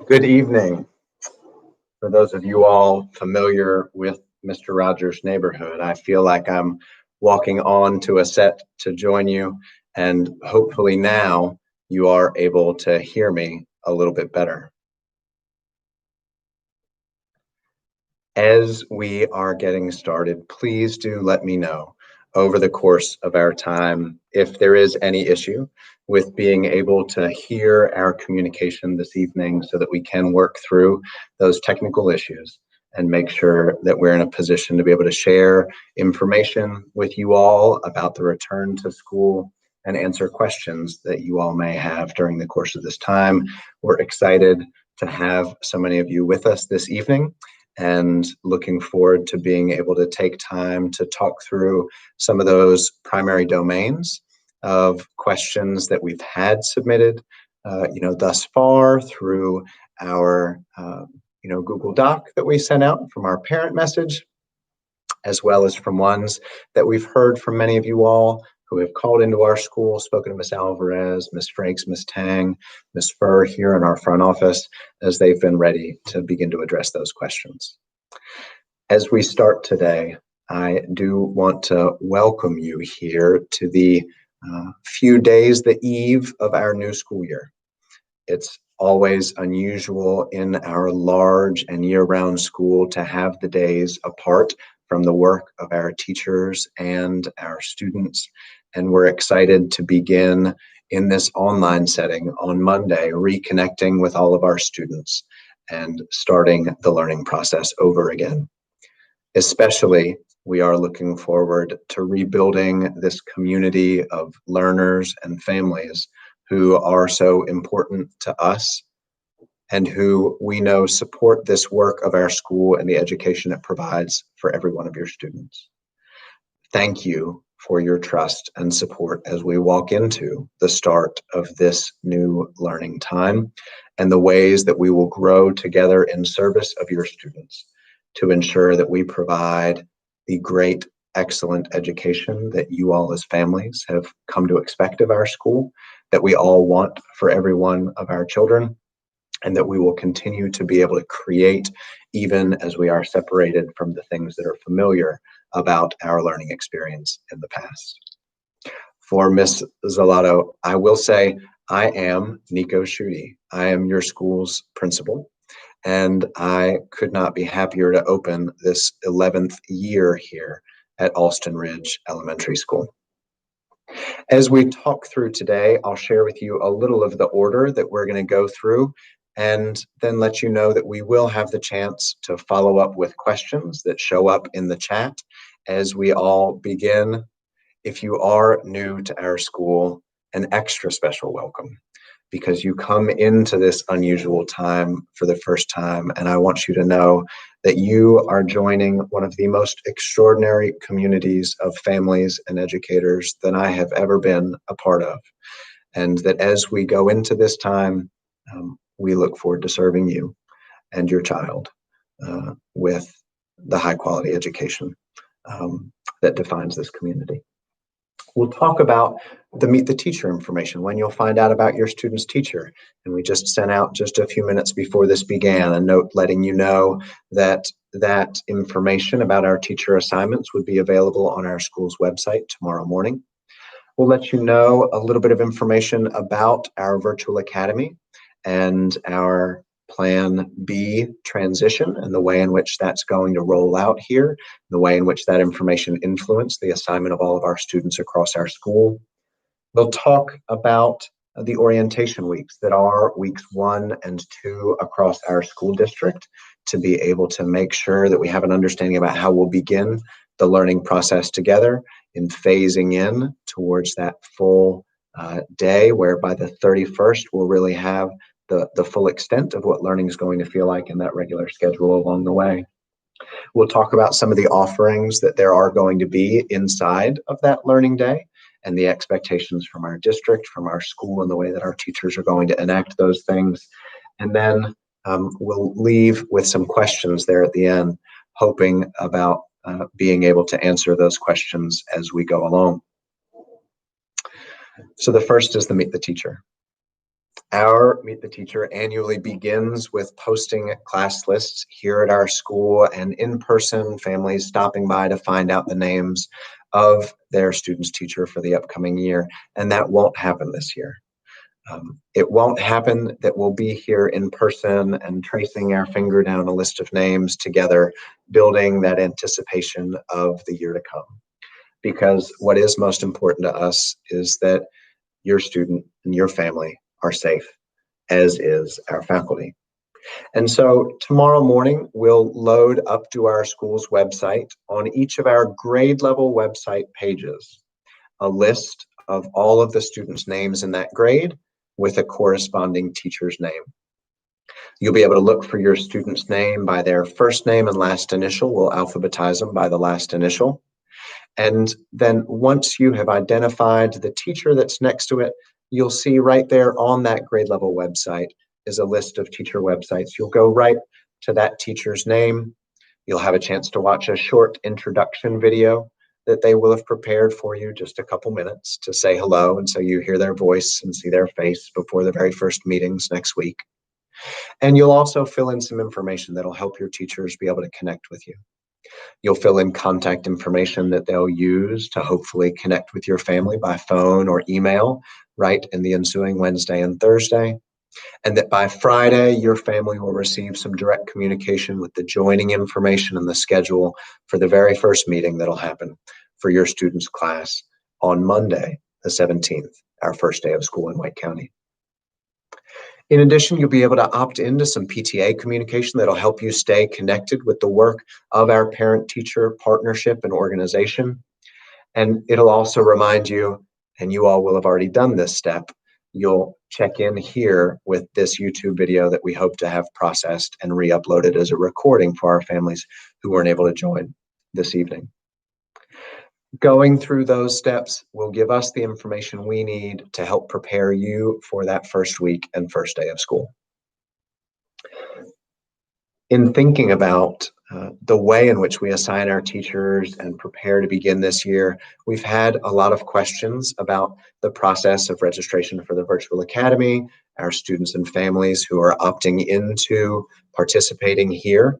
Good evening. For those of you all familiar with Mr. Rogers' neighborhood, I feel like I'm walking on to a set to join you, and hopefully now you are able to hear me a little bit better. As we are getting started, please do let me know over the course of our time if there is any issue with being able to hear our communication this evening so that we can work through those technical issues and make sure that we're in a position to be able to share information with you all about the return to school and answer questions that you all may have during the course of this time. We're excited to have so many of you with us this evening, and looking forward to being able to take time to talk through some of those primary domains of questions that we've had submitted, thus far through our, Google Doc that we sent out from our parent message, as well as from ones that we've heard from many of you all who have called into our school, spoken to Ms. Alvarez, Ms. Franks, Ms. Tang, Ms. Furr here in our front office, as they've been ready to begin to address those questions. As we start today, I do want to welcome you here to the few days, the eve of our new school year. It's always unusual in our large and year-round school to have the days apart from the work of our teachers and our students. And we're excited to begin in this online setting on Monday, reconnecting with all of our students and starting the learning process over again. Especially, we are looking forward to rebuilding this community of learners and families who are so important to us and who we know support this work of our school and the education it provides for every one of your students. Thank you for your trust and support as we walk into the start of this new learning time and the ways that we will grow together in service of your students to ensure that we provide the great, excellent education that you all as families have come to expect of our school, that we all want for every one of our children, and that we will continue to be able to create even as we are separated from the things that are familiar about our learning experience in the past. For Ms. Zalato, I will say I am NIko Schutte. I am your school's principal, and I could not be happier to open this 11th year here at Alston Ridge Elementary School. As we talk through today, I'll share with you a little of the order that we're going to go through, and then let you know that we will have the chance to follow up with questions that show up in the chat as we all begin. If you are new to our school, an extra special welcome, because you come into this unusual time for the first time, and I want you to know that you are joining one of the most extraordinary communities of families and educators that I have ever been a part of, and that as we go into this time, we look forward to serving you and your child with the high quality education that defines this community. We'll talk about the Meet the Teacher information, when you'll find out about your student's teacher. And we just sent out just a few minutes before this began a note letting you know that that information about our teacher assignments would be available on our school's website tomorrow morning. We'll let you know a little bit of information about our virtual academy and our Plan B transition and the way in which that's going to roll out here, the way in which that information influenced the assignment of all of our students across our school. We'll talk about the orientation weeks that are weeks 1 and 2 across our school district, to be able to make sure that we have an understanding about how we'll begin the learning process together in phasing in towards that full day, where by the 31st we'll really have the full extent of what learning is going to feel like in that regular schedule along the way. We'll talk about some of the offerings that there are going to be inside of that learning day and the expectations from our district, from our school, and the way that our teachers are going to enact those things. And then we'll leave with some questions there at the end, hoping about being able to answer those questions as we go along. So the first is the Meet the Teacher. Our Meet the Teacher annually begins with posting class lists here at our school and in person, families stopping by to find out the names of their student's teacher for the upcoming year. And that won't happen this year. It won't happen that we'll be here in person and tracing our finger down a list of names together, building that anticipation of the year to come. Because what is most important to us is that your student and your family are safe, as is our faculty. And so tomorrow morning, we'll load up to our school's website on each of our grade level website pages a list of all of the students' names in that grade with a corresponding teacher's name. You'll be able to look for your student's name by their first name and last initial. We'll alphabetize them by the last initial. And then once you have identified the teacher that's next to it, you'll see right there on that grade level website is a list of teacher websites. You'll go right to that teacher's name. You'll have a chance to watch a short introduction video that they will have prepared for you, just a couple minutes to say hello. And so you hear their voice and see their face before the very first meetings next week. And you'll also fill in some information that'll help your teachers be able to connect with you. You'll fill in contact information that they'll use to hopefully connect with your family by phone or email right in the ensuing Wednesday and Thursday. And that by Friday, your family will receive some direct communication with the joining information and the schedule for the very first meeting that'll happen for your students' class on Monday, the 17th, our first day of school in White County. In addition, you'll be able to opt into some PTA communication that'll help you stay connected with the work of our parent-teacher partnership and organization. And it'll also remind you, and you all will have already done this step, you'll check in here with this YouTube video that we hope to have processed and re-uploaded as a recording for our families who weren't able to join this evening. Going through those steps will give us the information we need to help prepare you for that first week and first day of school. In thinking about the way in which we assign our teachers and prepare to begin this year, we've had a lot of questions about the process of registration for the virtual academy, our students and families who are opting into participating here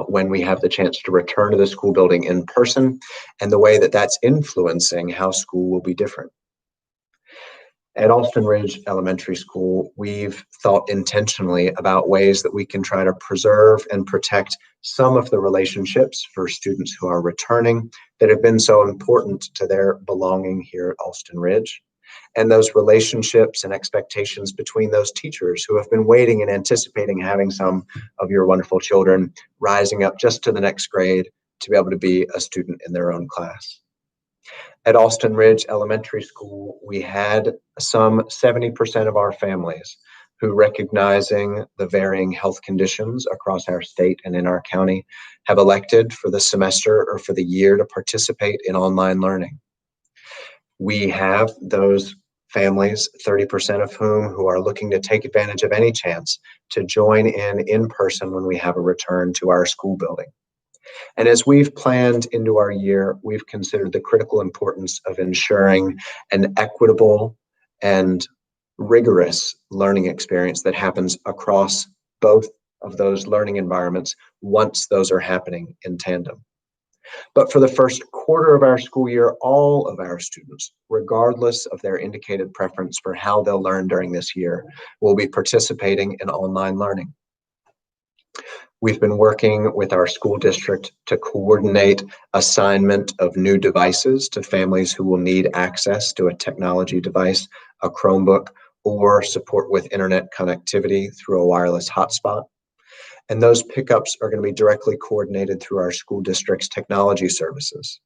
when we have the chance to return to the school building in person, and the way that that's influencing how school will be different. At Alston Ridge Elementary School, we've thought intentionally about ways that we can try to preserve and protect some of the relationships for students who are returning that have been so important to their belonging here at Alston Ridge. And those relationships and expectations between those teachers who have been waiting and anticipating having some of your wonderful children rising up just to the next grade to be able to be a student in their own class. At Alston Ridge Elementary School, we had some 70% of our families who, recognizing the varying health conditions across our state and in our county, have elected for the semester or for the year to participate in online learning. We have those families, 30% of whom are looking to take advantage of any chance to join in person when we have a return to our school building. And as we've planned into our year, we've considered the critical importance of ensuring an equitable and rigorous learning experience that happens across both of those learning environments once those are happening in tandem. But for the first quarter of our school year, all of our students, regardless of their indicated preference for how they'll learn during this year, will be participating in online learning. We've been working with our school district to coordinate assignment of new devices to families who will need access to a technology device, a Chromebook, or support with internet connectivity through a wireless hotspot. And those pickups are going to be directly coordinated through our school district's technology services.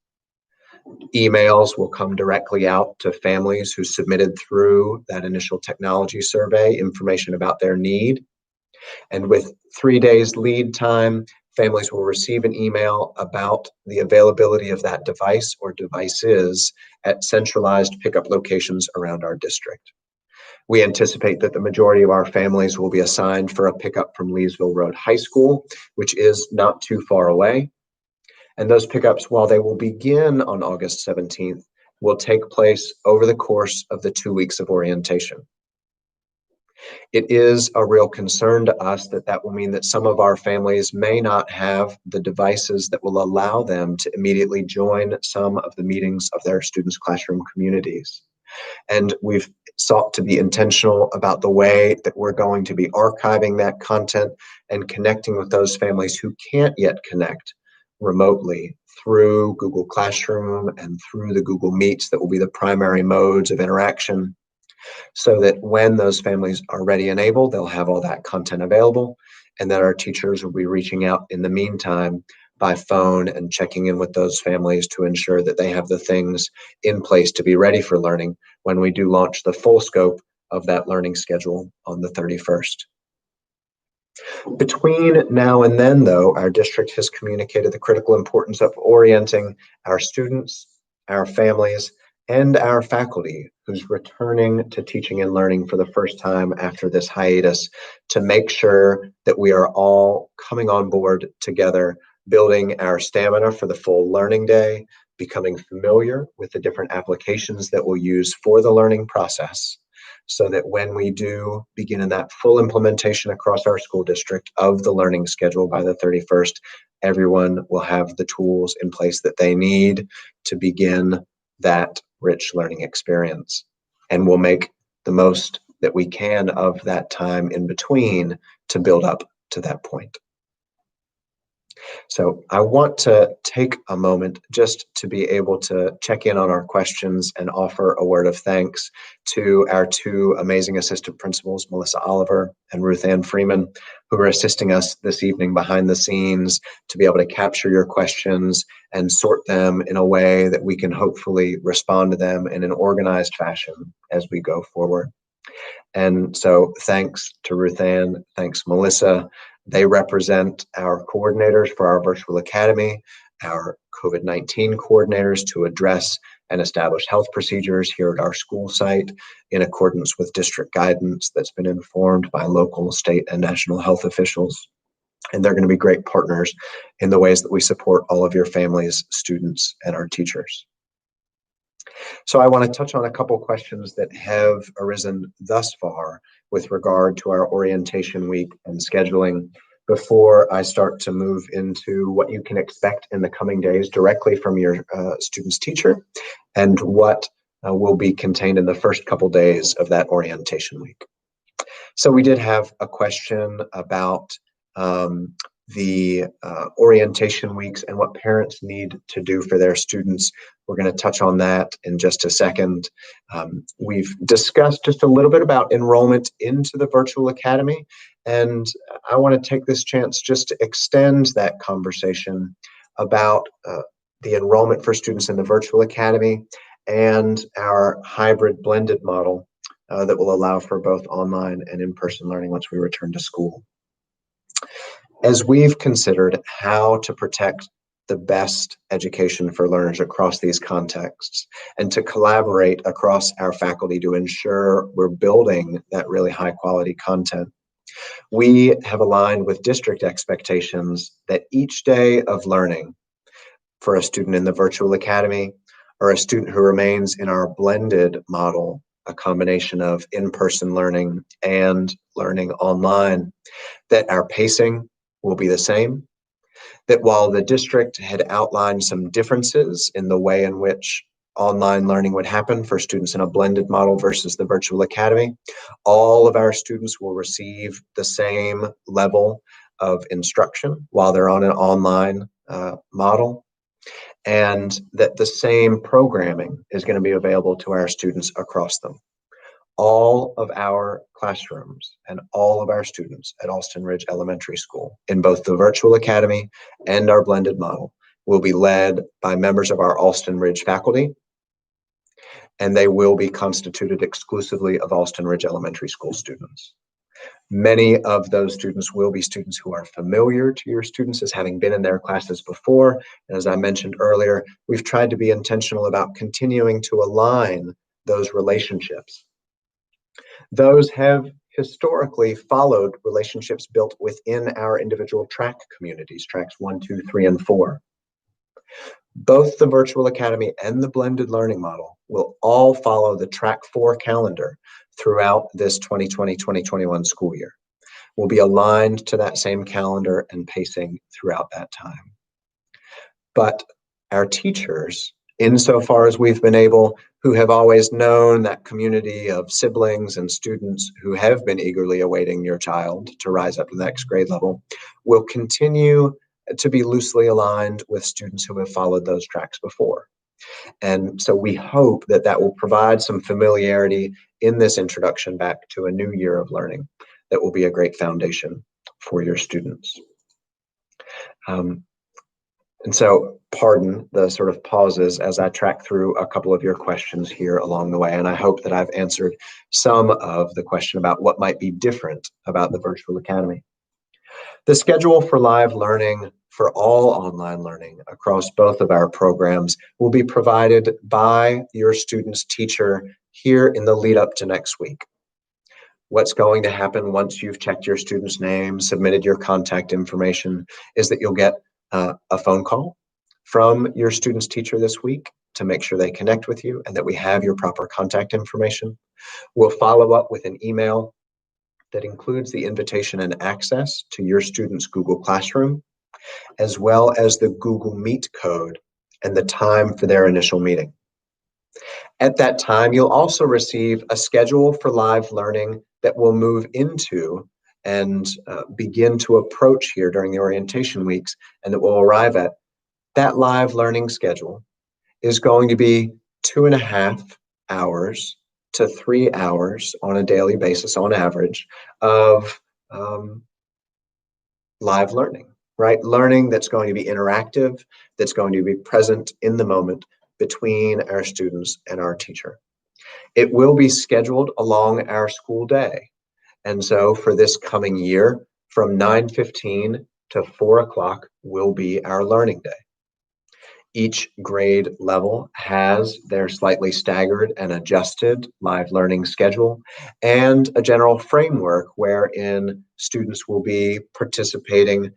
Emails will come directly out to families who submitted through that initial technology survey information about their need. And with 3 days lead time, families will receive an email about the availability of that device or devices at centralized pickup locations around our district. We anticipate that the majority of our families will be assigned for a pickup from Leesville Road High School, which is not too far away. And those pickups, while they will begin on August 17th, will take place over the course of the 2 weeks of orientation. It is a real concern to us that that will mean that some of our families may not have the devices that will allow them to immediately join some of the meetings of their students' classroom communities. And we've sought to be intentional about the way that we're going to be archiving that content and connecting with those families who can't yet connect remotely through Google Classroom and through the Google Meets that will be the primary modes of interaction, so that when those families are ready and able, they'll have all that content available, and that our teachers will be reaching out in the meantime by phone and checking in with those families to ensure that they have the things in place to be ready for learning when we do launch the full scope of that learning schedule on the 31st. Between now and then, though, our district has communicated the critical importance of orienting our students, our families, and our faculty who's returning to teaching and learning for the first time after this hiatus, to make sure that we are all coming on board together, building our stamina for the full learning day, becoming familiar with the different applications that we'll use for the learning process, so that when we do begin in that full implementation across our school district of the learning schedule by the 31st, everyone will have the tools in place that they need to begin that rich learning experience. And we'll make the most that we can of that time in between to build up to that point. So I want to take a moment just to be able to check in on our questions and offer a word of thanks to our two amazing assistant principals, Melissa Oliver and Ruth Ann Freeman, who are assisting us this evening behind the scenes to be able to capture your questions and sort them in a way that we can hopefully respond to them in an organized fashion as we go forward. And so thanks to Ruth Ann, thanks Melissa. They represent our coordinators for our virtual academy, our COVID-19 coordinators to address and establish health procedures here at our school site in accordance with district guidance that's been informed by local, state, and national health officials. And they're going to be great partners in the ways that we support all of your families, students, and our teachers. So I want to touch on a couple questions that have arisen thus far with regard to our orientation week and scheduling before I start to move into what you can expect in the coming days directly from your student's teacher and what will be contained in the first couple days of that orientation week. So we did have a question about the orientation weeks and what parents need to do for their students. We're going to touch on that in just a second. We've discussed just a little bit about enrollment into the virtual academy, and I want to take this chance just to extend that conversation about the enrollment for students in the virtual academy and our hybrid blended model that will allow for both online and in-person learning once we return to school. As we've considered how to protect the best education for learners across these contexts and to collaborate across our faculty to ensure we're building that really high quality content, we have aligned with district expectations that each day of learning for a student in the virtual academy or a student who remains in our blended model, a combination of in-person learning and learning online, that our pacing will be the same, that while the district had outlined some differences in the way in which online learning would happen for students in a blended model versus the virtual academy, all of our students will receive the same level of instruction while they're on an online model, and that the same programming is going to be available to our students across them. All of our classrooms and all of our students at Alston Ridge Elementary School in both the virtual academy and our blended model will be led by members of our Alston Ridge faculty, and they will be constituted exclusively of Alston Ridge Elementary School students. Many of those students will be students who are familiar to your students as having been in their classes before. And as I mentioned earlier, we've tried to be intentional about continuing to align those relationships. Those have historically followed relationships built within our individual track communities, tracks 1, 2, 3, and 4. Both the virtual academy and the blended learning model will all follow the track 4 calendar throughout this 2020-2021 school year. We'll be aligned to that same calendar and pacing throughout that time. But our teachers, insofar as we've been able, who have always known that community of siblings and students who have been eagerly awaiting your child to rise up to the next grade level, will continue to be loosely aligned with students who have followed those tracks before. And so we hope that that will provide some familiarity in this introduction back to a new year of learning that will be a great foundation for your students. And so, pardon the sort of pauses as I track through a couple of your questions here along the way, and I hope that I've answered some of the question about what might be different about the virtual academy. The schedule for live learning for all online learning across both of our programs will be provided by your student's teacher here in the lead up to next week. What's going to happen once you've checked your student's name, submitted your contact information, is that you'll get a phone call from your student's teacher this week to make sure they connect with you and that we have your proper contact information. We'll follow up with an email that includes the invitation and access to your student's Google Classroom, as well as the Google Meet code and the time for their initial meeting. At that time, you'll also receive a schedule for live learning that will move into and begin to approach here during the orientation weeks, and that will arrive at. That live learning schedule is going to be 2.5 hours to 3 hours on a daily basis on average of live learning, right? Learning that's going to be interactive, that's going to be present in the moment between our students and our teacher. It will be scheduled along our school day. And so for this coming year, from 9:15 to 4 o'clock will be our learning day. Each grade level has their slightly staggered and adjusted live learning schedule and a general framework wherein students will be participating,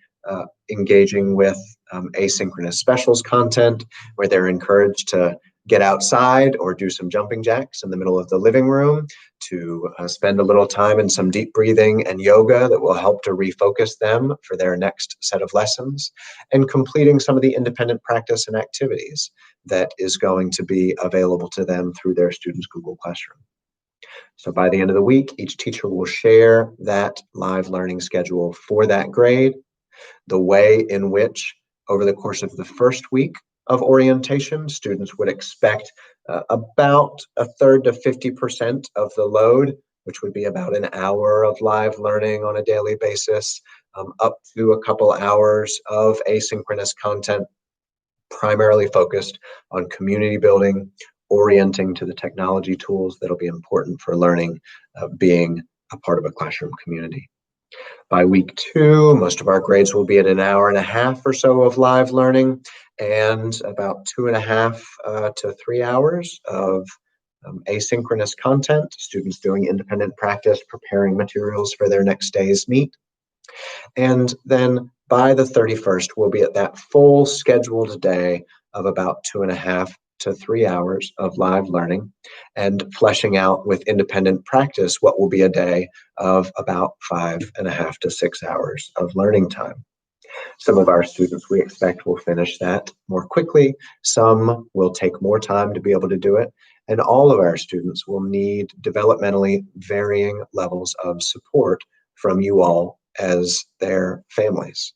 engaging with asynchronous specials content, where they're encouraged to get outside or do some jumping jacks in the middle of the living room, to spend a little time in some deep breathing and yoga that will help to refocus them for their next set of lessons, and completing some of the independent practice and activities that is going to be available to them through their students' Google Classroom. So by the end of the week, each teacher will share that live learning schedule for that grade, the way in which over the course of the first week of orientation, students would expect about 1/3 to 50% of the load, which would be about an hour of live learning on a daily basis, up to a couple hours of asynchronous content, primarily focused on community building, orienting to the technology tools that'll be important for learning, being a part of a classroom community. By week 2, most of our grades will be at 1.5 hours or so of live learning and about 2.5 to 3 hours of asynchronous content, students doing independent practice, preparing materials for their next day's meet. And then by the 31st, we'll be at that full scheduled day of about 2.5 to 3 hours of live learning and fleshing out with independent practice what will be a day of about 5.5 to 6 hours of learning time. Some of our students we expect will finish that more quickly. Some will take more time to be able to do it. And all of our students will need developmentally varying levels of support from you all as their families.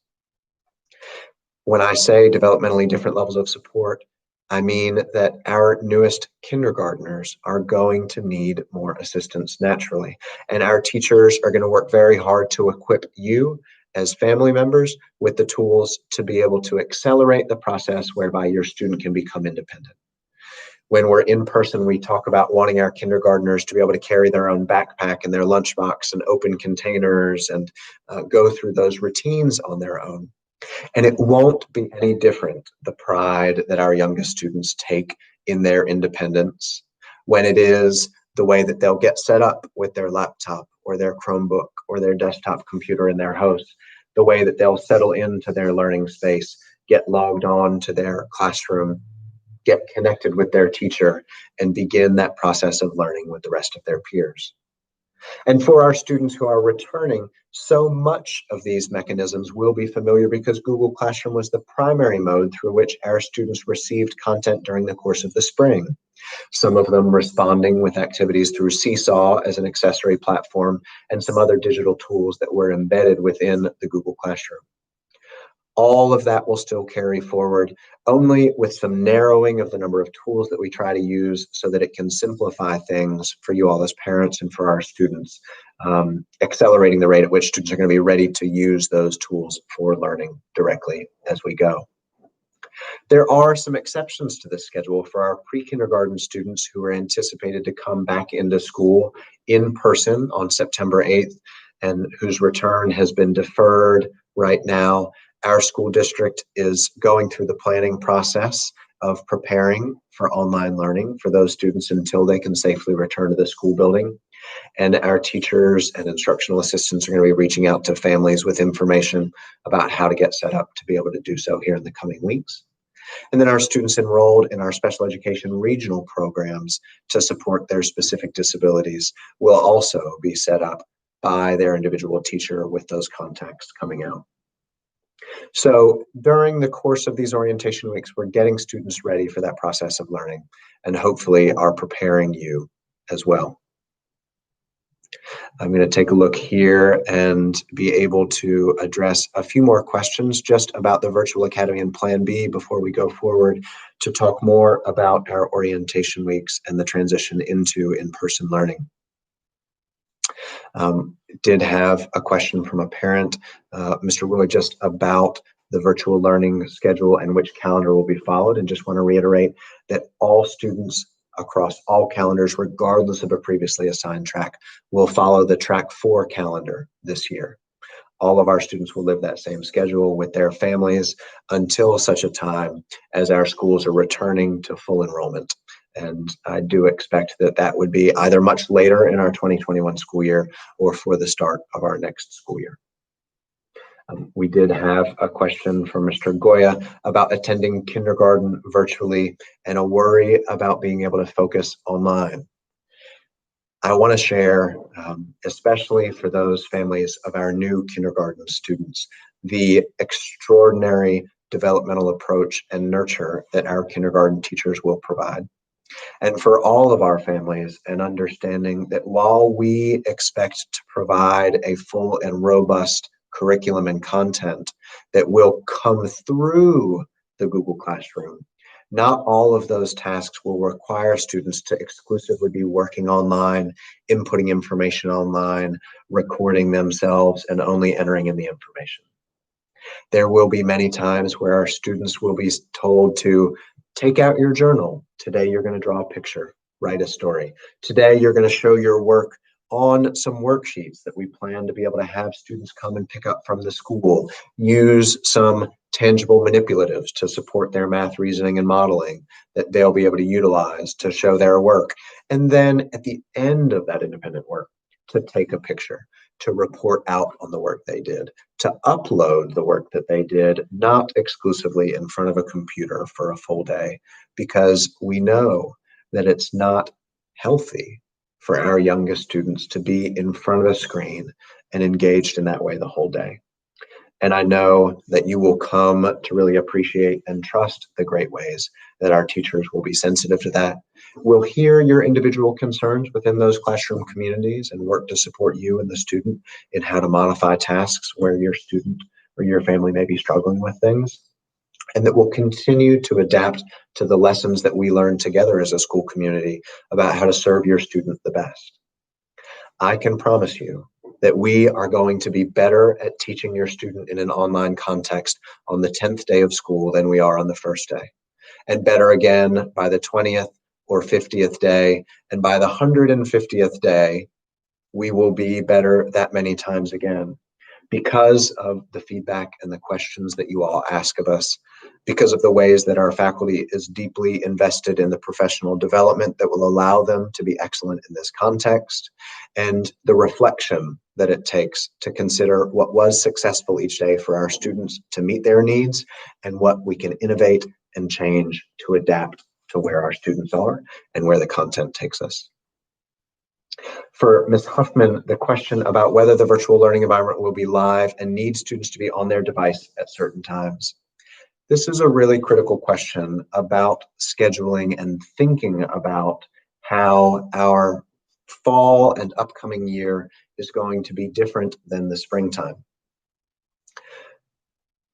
When I say developmentally different levels of support, I mean that our newest kindergartners are going to need more assistance naturally. And our teachers are going to work very hard to equip you as family members with the tools to be able to accelerate the process whereby your student can become independent. When we're in person, we talk about wanting our kindergartners to be able to carry their own backpack and their lunchbox and open containers and go through those routines on their own. And it won't be any different, the pride that our youngest students take in their independence, when it is the way that they'll get set up with their laptop or their Chromebook or their desktop computer in their house, the way that they'll settle into their learning space, get logged on to their classroom, get connected with their teacher, and begin that process of learning with the rest of their peers. And for our students who are returning, so much of these mechanisms will be familiar because Google Classroom was the primary mode through which our students received content during the course of the spring. Some of them responding with activities through Seesaw as an accessory platform and some other digital tools that were embedded within the Google Classroom. All of that will still carry forward, only with some narrowing of the number of tools that we try to use so that it can simplify things for you all as parents and for our students, accelerating the rate at which students are going to be ready to use those tools for learning directly as we go. There are some exceptions to this schedule for our pre-kindergarten students who are anticipated to come back into school in person on September 8th and whose return has been deferred right now. Our school district is going through the planning process of preparing for online learning for those students until they can safely return to the school building. And our teachers and instructional assistants are going to be reaching out to families with information about how to get set up to be able to do so here in the coming weeks. And then our students enrolled in our special education regional programs to support their specific disabilities will also be set up by their individual teacher with those contacts coming out. So during the course of these orientation weeks, we're getting students ready for that process of learning and hopefully are preparing you as well. I'm going to take a look here and be able to address a few more questions just about the Virtual Academy and Plan B before we go forward to talk more about our orientation weeks and the transition into in-person learning. Did have a question from a parent, Mr. Roy, just about the virtual learning schedule and which calendar will be followed, and just want to reiterate that all students across all calendars, regardless of a previously assigned track, will follow the track 4 calendar this year. All of our students will live that same schedule with their families until such a time as our schools are returning to full enrollment. And I do expect that that would be either much later in our 2021 school year or for the start of our next school year. We did have a question from Mr. Goya about attending kindergarten virtually and a worry about being able to focus online. I want to share, especially for those families of our new kindergarten students, the extraordinary developmental approach and nurture that our kindergarten teachers will provide. And for all of our families, an understanding that while we expect to provide a full and robust curriculum and content that will come through the Google Classroom, not all of those tasks will require students to exclusively be working online, inputting information online, recording themselves, and only entering in the information. There will be many times where our students will be told to take out your journal. Today, you're going to draw a picture, write a story. Today, you're going to show your work on some worksheets that we plan to be able to have students come and pick up from the school, use some tangible manipulatives to support their math, reasoning, and modeling that they'll be able to utilize to show their work. And then at the end of that independent work, to take a picture, to report out on the work they did, to upload the work that they did, not exclusively in front of a computer for a full day, because we know that it's not healthy for our youngest students to be in front of a screen and engaged in that way the whole day. And I know that you will come to really appreciate and trust the great ways that our teachers will be sensitive to that. We'll hear your individual concerns within those classroom communities and work to support you and the student in how to modify tasks where your student or your family may be struggling with things. And that we'll continue to adapt to the lessons that we learn together as a school community about how to serve your student the best. I can promise you that we are going to be better at teaching your student in an online context on the 10th day of school than we are on the first day, and better again by the 20th or 50th day, and by the 150th day, we will be better that many times again, because of the feedback and the questions that you all ask of us, because of the ways that our faculty is deeply invested in the professional development that will allow them to be excellent in this context, and the reflection that it takes to consider what was successful each day for our students to meet their needs and what we can innovate and change to adapt to where our students are and where the content takes us. For Ms. Huffman, the question about whether the virtual learning environment will be live and need students to be on their device at certain times. This is a really critical question about scheduling and thinking about how our fall and upcoming year is going to be different than the springtime.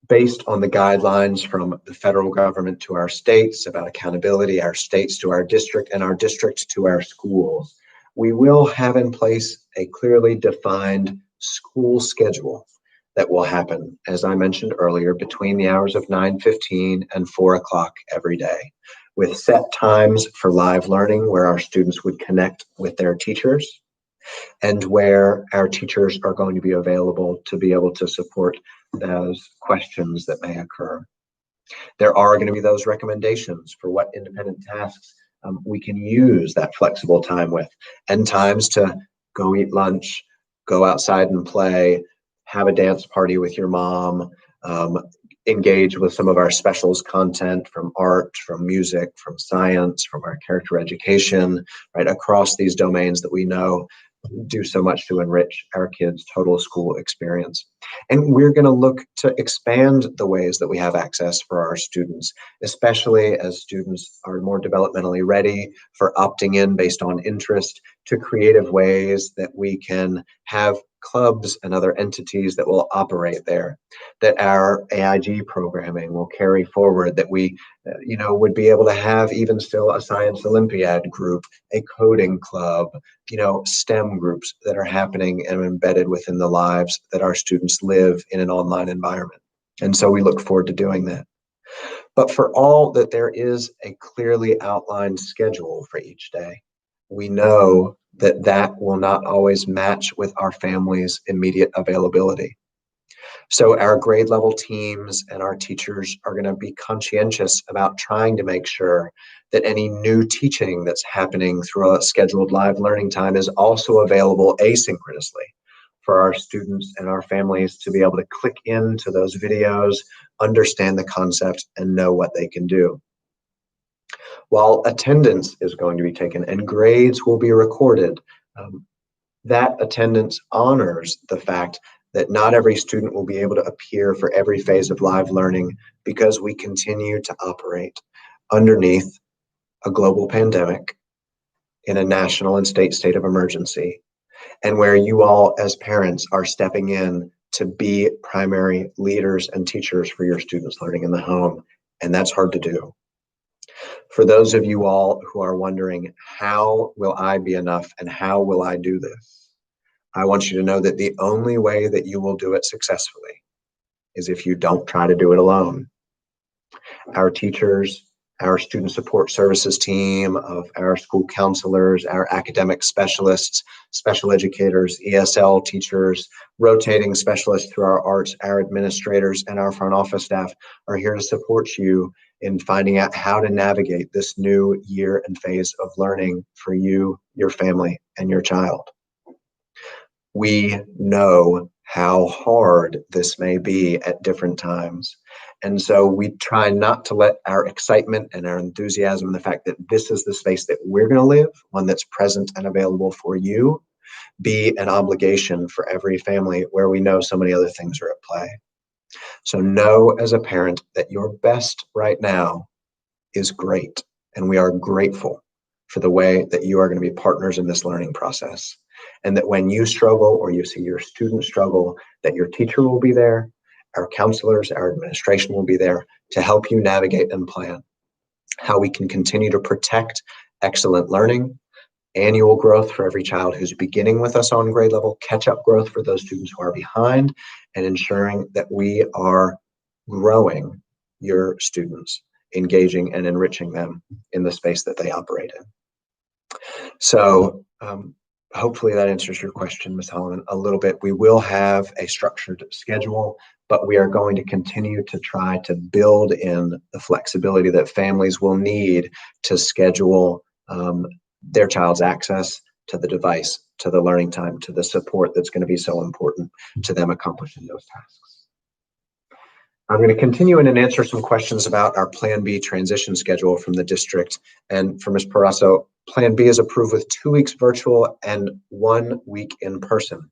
Based on the guidelines from the federal government to our states about accountability, our states to our district, and our district to our schools, we will have in place a clearly defined school schedule that will happen, as I mentioned earlier, between the hours of 9:15 and 4 o'clock every day, with set times for live learning where our students would connect with their teachers and where our teachers are going to be available to be able to support those questions that may occur. There are going to be those recommendations for what independent tasks we can use that flexible time with, and times to go eat lunch, go outside and play, have a dance party with your mom, engage with some of our specials content from art, from music, from science, from our character education, right, across these domains that we know do so much to enrich our kids' total school experience. And we're going to look to expand the ways that we have access for our students, especially as students are more developmentally ready for opting in based on interest, to creative ways that we can have clubs and other entities that will operate there, that our AIG programming will carry forward, that we would be able to have even still a science Olympiad group, a coding club, STEM groups that are happening and embedded within the lives that our students live in an online environment. And so we look forward to doing that. But for all that there is a clearly outlined schedule for each day, we know that that will not always match with our family's immediate availability. So our grade level teams and our teachers are going to be conscientious about trying to make sure that any new teaching that's happening through a scheduled live learning time is also available asynchronously for our students and our families to be able to click into those videos, understand the concept, and know what they can do. While attendance is going to be taken and grades will be recorded, that attendance honors the fact that not every student will be able to appear for every phase of live learning, because we continue to operate underneath a global pandemic in a national and state of emergency, and where you all as parents are stepping in to be primary leaders and teachers for your students learning in the home, and that's hard to do. For those of you all who are wondering, how will I be enough and how will I do this? I want you to know that the only way that you will do it successfully is if you don't try to do it alone. Our teachers, our student support services team of our school counselors, our academic specialists, special educators, ESL teachers, rotating specialists through our arts, our administrators, and our front office staff are here to support you in finding out how to navigate this new year and phase of learning for you, your family, and your child. We know how hard this may be at different times. And so we try not to let our excitement and our enthusiasm and the fact that this is the space that we're going to live, one that's present and available for you, be an obligation for every family where we know so many other things are at play. So know as a parent that your best right now is great. And we are grateful for the way that you are going to be partners in this learning process. And that when you struggle or you see your student struggle, that your teacher will be there, our counselors, our administration will be there to help you navigate and plan how we can continue to protect excellent learning, annual growth for every child who's beginning with us on grade level, catch-up growth for those students who are behind, and ensuring that we are growing your students, engaging and enriching them in the space that they operate in. So hopefully that answers your question, Ms. Holloman, a little bit. We will have a structured schedule, but we are going to continue to try to build in the flexibility that families will need to schedule their child's access to the device, to the learning time, to the support that's going to be so important to them accomplishing those tasks. I'm going to continue and answer some questions about our Plan B transition schedule from the district. And for Ms. Parasso, Plan B is approved with 2 weeks virtual and 1 week in person.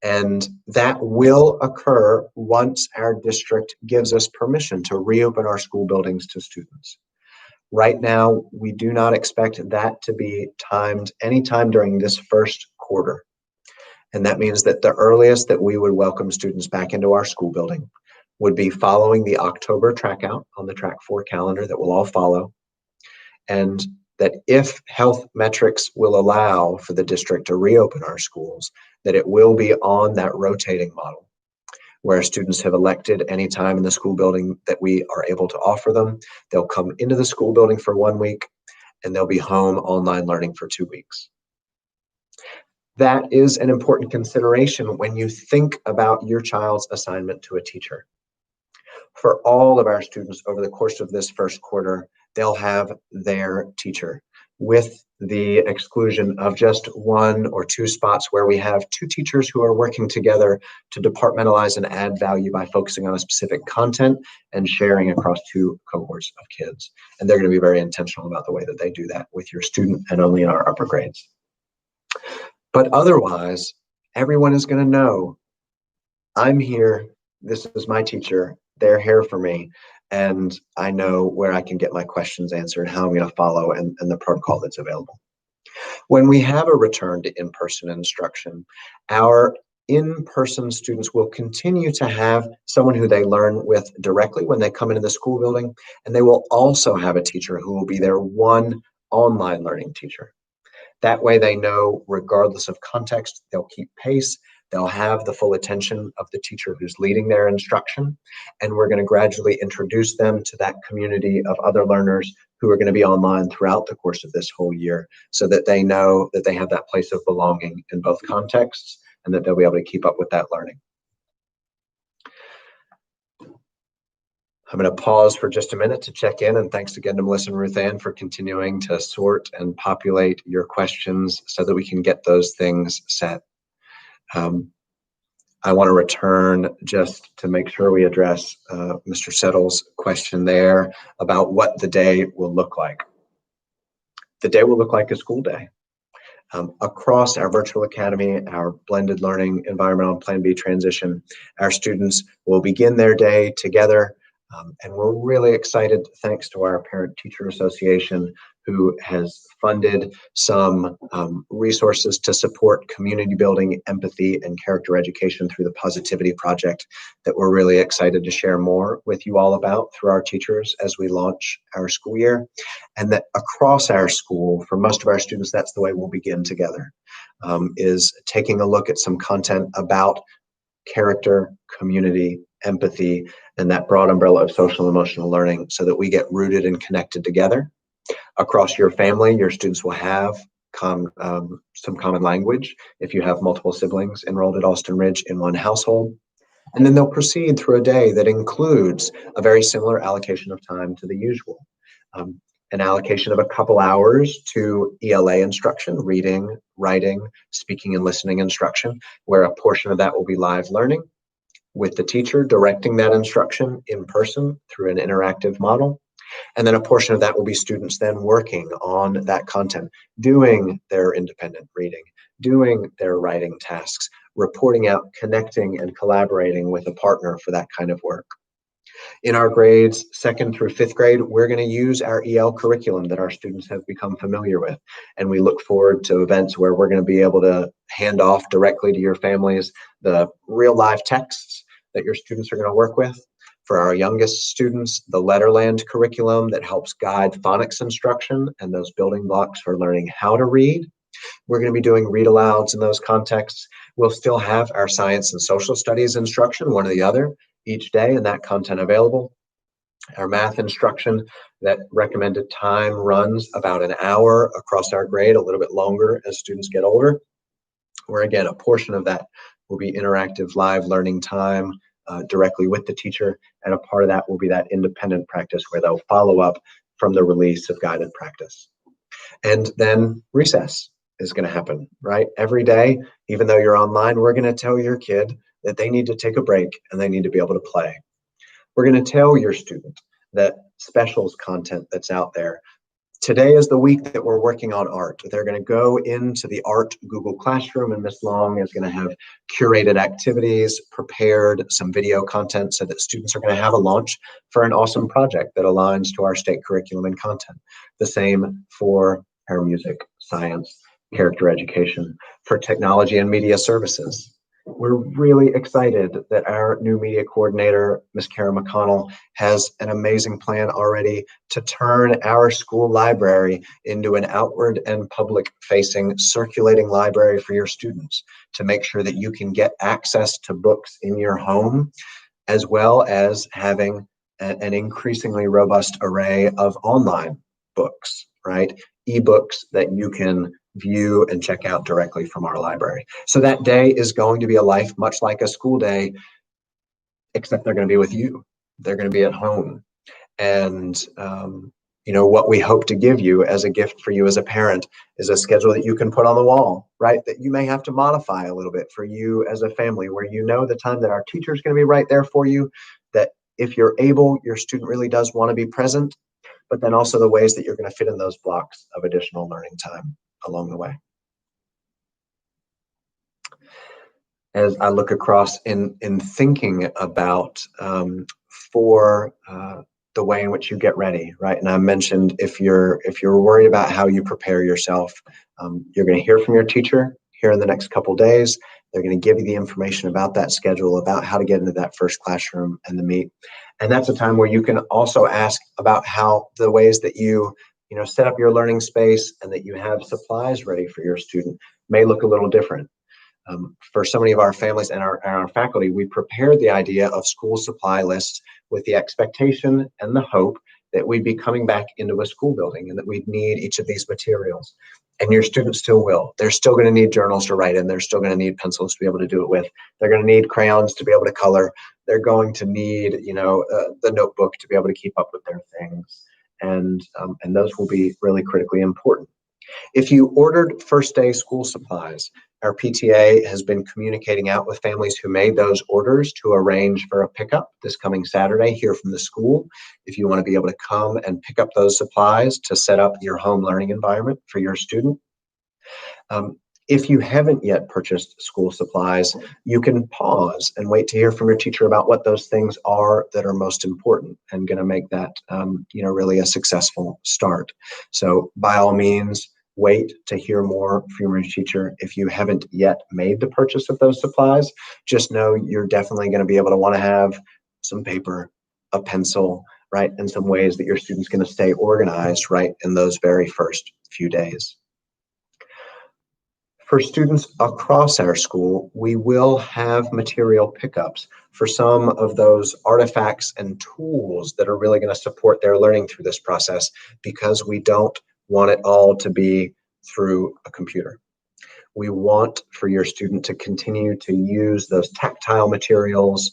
And that will occur once our district gives us permission to reopen our school buildings to students. Right now, we do not expect that to be timed anytime during this first quarter. And that means that the earliest that we would welcome students back into our school building would be following the October track out on the track 4 calendar that we'll all follow. And that if health metrics will allow for the district to reopen our schools, that it will be on that rotating model where students have elected any time in the school building that we are able to offer them. They'll come into the school building for 1 week and they'll be home online learning for 2 weeks. That is an important consideration when you think about your child's assignment to a teacher. For all of our students over the course of this first quarter, they'll have their teacher, with the exclusion of just 1 or 2 spots where we have 2 teachers who are working together to departmentalize and add value by focusing on a specific content and sharing across 2 cohorts of kids. And they're going to be very intentional about the way that they do that with your student and only in our upper grades. But otherwise, everyone is going to know, I'm here, this is my teacher, they're here for me, and I know where I can get my questions answered, how I'm going to follow, and the protocol that's available. When we have a return to in-person instruction, our in-person students will continue to have someone who they learn with directly when they come into the school building, and they will also have a teacher who will be their one online learning teacher. That way they know, regardless of context, they'll keep pace, they'll have the full attention of the teacher who's leading their instruction, and we're going to gradually introduce them to that community of other learners who are going to be online throughout the course of this whole year, so that they know that they have that place of belonging in both contexts and that they'll be able to keep up with that learning. I'm going to pause for just a minute to check in, and thanks again to Melissa and Ruth Ann for continuing to sort and populate your questions so that we can get those things set. I want to return just to make sure we address Mr. Settle's question there about what the day will look like. The day will look like a school day. Across our virtual academy, our blended learning environment on Plan B transition, our students will begin their day together. And we're really excited, thanks to our Parent Teacher Association, who has funded some resources to support community building, empathy, and character education through the Positivity Project that we're really excited to share more with you all about through our teachers as we launch our school year. And that across our school, for most of our students, that's the way we'll begin together, is taking a look at some content about character, community, empathy, and that broad umbrella of social and emotional learning, so that we get rooted and connected together. Across your family, your students will have some common language if you have multiple siblings enrolled at Austin Ridge in one household. And then they'll proceed through a day that includes a very similar allocation of time to the usual. An allocation of a couple hours to ELA instruction, reading, writing, speaking, and listening instruction, where a portion of that will be live learning, with the teacher directing that instruction in person through an interactive model. And then a portion of that will be students then working on that content, doing their independent reading, doing their writing tasks, reporting out, connecting, and collaborating with a partner for that kind of work. In our grades 2nd through 5th grade, we're going to use our EL curriculum that our students have become familiar with. And we look forward to events where we're going to be able to hand off directly to your families the real live texts that your students are going to work with. For our youngest students, the Letterland curriculum that helps guide phonics instruction and those building blocks for learning how to read. We're going to be doing read alouds in those contexts. We'll still have our science and social studies instruction, one or the other, each day, and that content available. Our math instruction, that recommended time runs about an hour across our grade, a little bit longer as students get older, where again, a portion of that will be interactive live learning time directly with the teacher, and a part of that will be that independent practice where they'll follow up from the release of guided practice. And then recess is going to happen, right? Every day, even though you're online, we're going to tell your kid that they need to take a break and they need to be able to play. We're going to tell your student that specials content that's out there Today is the week that we're working on art. They're going to go into the art Google Classroom, and Ms. Long is going to have curated activities, prepared some video content so that students are going to have a launch for an awesome project that aligns to our state curriculum and content. The same for our music, science, character education, for technology and media services. We're really excited that our new media coordinator, Ms. Kara McConnell, has an amazing plan already to turn our school library into an outward and public-facing circulating library for your students, to make sure that you can get access to books in your home, as well as having an increasingly robust array of online books, right? Ebooks that you can view and check out directly from our library. So that day is going to be a life much like a school day, except they're going to be with you. They're going to be at home. And what we hope to give you as a gift for you as a parent is a schedule that you can put on the wall, right? That you may have to modify a little bit for you as a family, where you know the time that our teacher is going to be right there for you, that if you're able, your student really does want to be present, but then also the ways that you're going to fit in those blocks of additional learning time along the way. As I look across in thinking about the way in which you get ready, right? And I mentioned if you're worried about how you prepare yourself, you're going to hear from your teacher here in the next couple days. They're going to give you the information about that schedule, about how to get into that first classroom and the meet. And that's a time where you can also ask about how the ways that you set up your learning space and that you have supplies ready for your student may look a little different. For so many of our families and our faculty, we prepared the idea of school supply lists with the expectation and the hope that we'd be coming back into a school building and that we'd need each of these materials. And your students still will. They're still going to need journals to write in. They're still going to need pencils to be able to do it with. They're going to need crayons to be able to color. They're going to need, the notebook to be able to keep up with their things. And those will be really critically important. If you ordered first day school supplies, our PTA has been communicating out with families who made those orders to arrange for a pickup this coming Saturday here from the school. If you want to be able to come and pick up those supplies to set up your home learning environment for your student. If you haven't yet purchased school supplies, you can pause and wait to hear from your teacher about what those things are that are most important and going to make that, really a successful start. So by all means, wait to hear more from your teacher. If you haven't yet made the purchase of those supplies, just know you're definitely going to be able to want to have some paper, a pencil, right, and some ways that your student's going to stay organized, right, in those very first few days. For students across our school, we will have material pickups for some of those artifacts and tools that are really going to support their learning through this process, because we don't want it all to be through a computer. We want for your student to continue to use those tactile materials,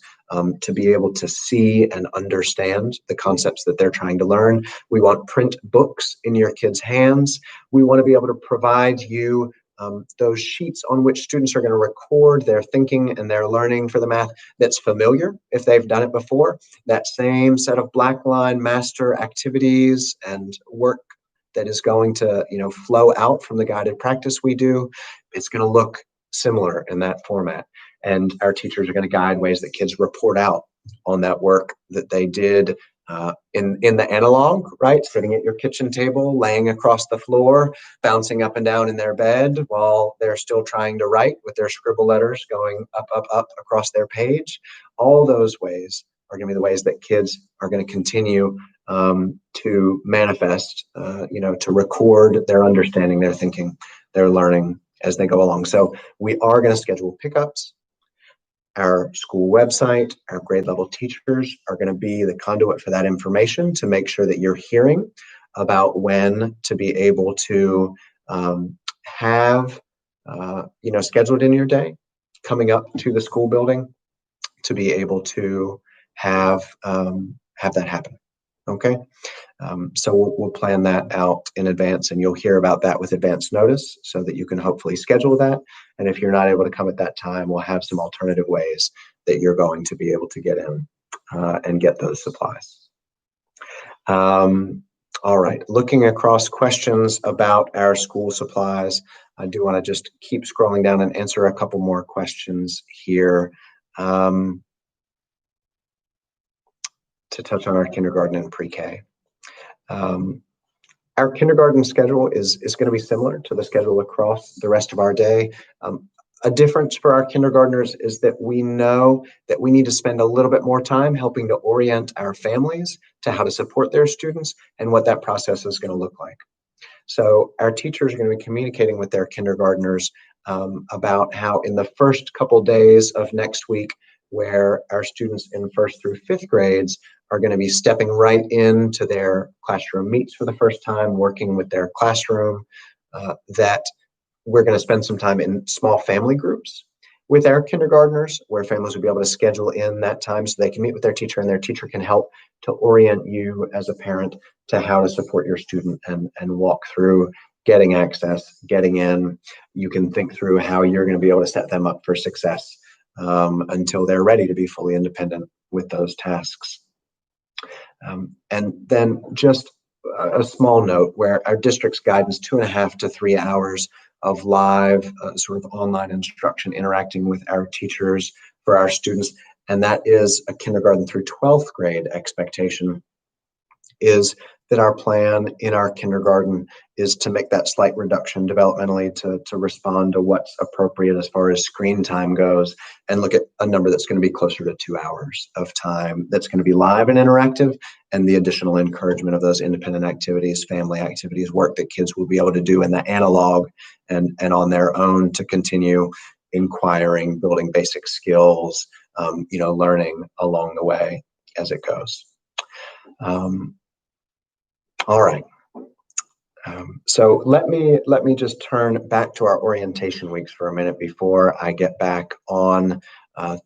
to be able to see and understand the concepts that they're trying to learn. We want print books in your kids' hands. We want to be able to provide you those sheets on which students are going to record their thinking and their learning for the math that's familiar if they've done it before. That same set of black line master activities and work that is going to flow out from the guided practice we do, it's going to look similar in that format. And our teachers are going to guide ways that kids report out on that work that they did in the analog, right? Sitting at your kitchen table, laying across the floor, bouncing up and down in their bed while they're still trying to write with their scribble letters going up, up, up across their page. All those ways are going to be the ways that kids are going to continue to manifest, to record their understanding, their thinking, their learning as they go along. So we are going to schedule pickups. Our school website, our grade level teachers are going to be the conduit for that information to make sure that you're hearing about when to be able to have, scheduled in your day coming up to the school building to be able to have that happen. Okay. So we'll plan that out in advance, and you'll hear about that with advance notice so that you can hopefully schedule that. And if you're not able to come at that time, we'll have some alternative ways that you're going to be able to get in and get those supplies. All right, looking across questions about our school supplies, I do want to just keep scrolling down and answer a couple more questions here. To touch on our kindergarten and pre-K. Our kindergarten schedule is going to be similar to the schedule across the rest of our day. A difference for our kindergartners is that we know that we need to spend a little bit more time helping to orient our families to how to support their students and what that process is going to look like. So our teachers are going to be communicating with their kindergartners about how in the first couple days of next week, where our students in 1st through 5th grades are going to be stepping right into their classroom meets for the first time, working with their classroom, that we're going to spend some time in small family groups with our kindergartners, where families will be able to schedule in that time so they can meet with their teacher and their teacher can help to orient you as a parent to how to support your student and walk through getting access, getting in. You can think through how you're going to be able to set them up for success until they're ready to be fully independent with those tasks. And then just a small note where our district's guidance, 2.5 to 3 hours of live sort of online instruction interacting with our teachers for our students. And that is a kindergarten through 12th grade expectation, is that our plan in our kindergarten is to make that slight reduction developmentally to respond to what's appropriate as far as screen time goes, and look at a number that's going to be closer to 2 hours of time that's going to be live and interactive, and the additional encouragement of those independent activities, family activities, work that kids will be able to do in the analog and on their own to continue inquiring, building basic skills, learning along the way as it goes. All right. So let me just turn back to our orientation weeks for a minute before I get back on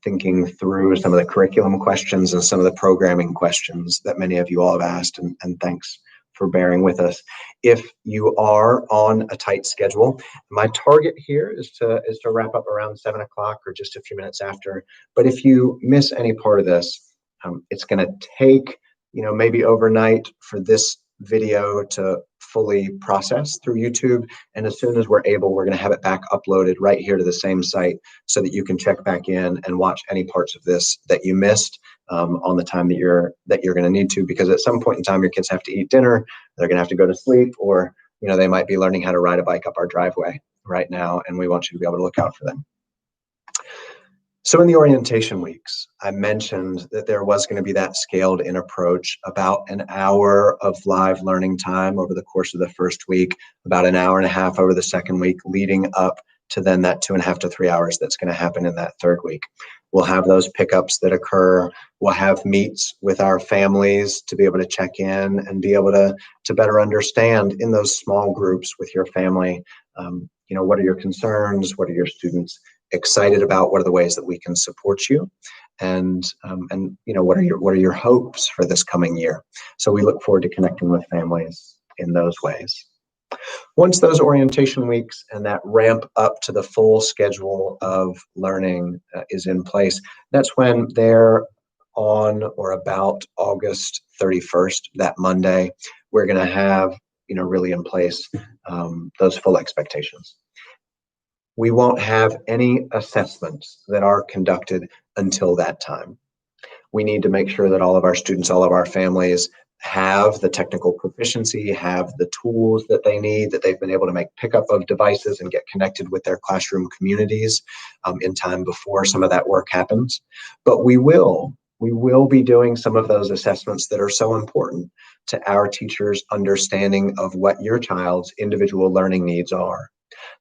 thinking through some of the curriculum questions and some of the programming questions that many of you all have asked, and thanks for bearing with us. If you are on a tight schedule, my target here is to wrap up around 7 o'clock or just a few minutes after. But if you miss any part of this, it's going to take maybe overnight for this video to fully process through YouTube. And as soon as we're able, we're going to have it back uploaded right here to the same site so that you can check back in and watch any parts of this that you missed on the time that you're going to need to, because at some point in time, your kids have to eat dinner, they're going to have to go to sleep, or they might be learning how to ride a bike up our driveway right now, and we want you to be able to look out for them. So in the orientation weeks, I mentioned that there was going to be that scaled in approach, about an hour of live learning time over the course of the first week, about an hour and a half over the second week, leading up to then that 2.5 to 3 hours that's going to happen in that third week. We'll have those pickups that occur. We'll have meets with our families to be able to check in and be able to better understand in those small groups with your family, what are your concerns? What are your students excited about? What are the ways that we can support you? And what are your hopes for this coming year? So we look forward to connecting with families in those ways. Once those orientation weeks and that ramp up to the full schedule of learning is in place, that's when they're on or about August 31st, that Monday, we're going to have really in place those full expectations. We won't have any assessments that are conducted until that time. We need to make sure that all of our students, all of our families have the technical proficiency, have the tools that they need, that they've been able to make pickup of devices and get connected with their classroom communities in time before some of that work happens. But we will be doing some of those assessments that are so important to our teachers' understanding of what your child's individual learning needs are,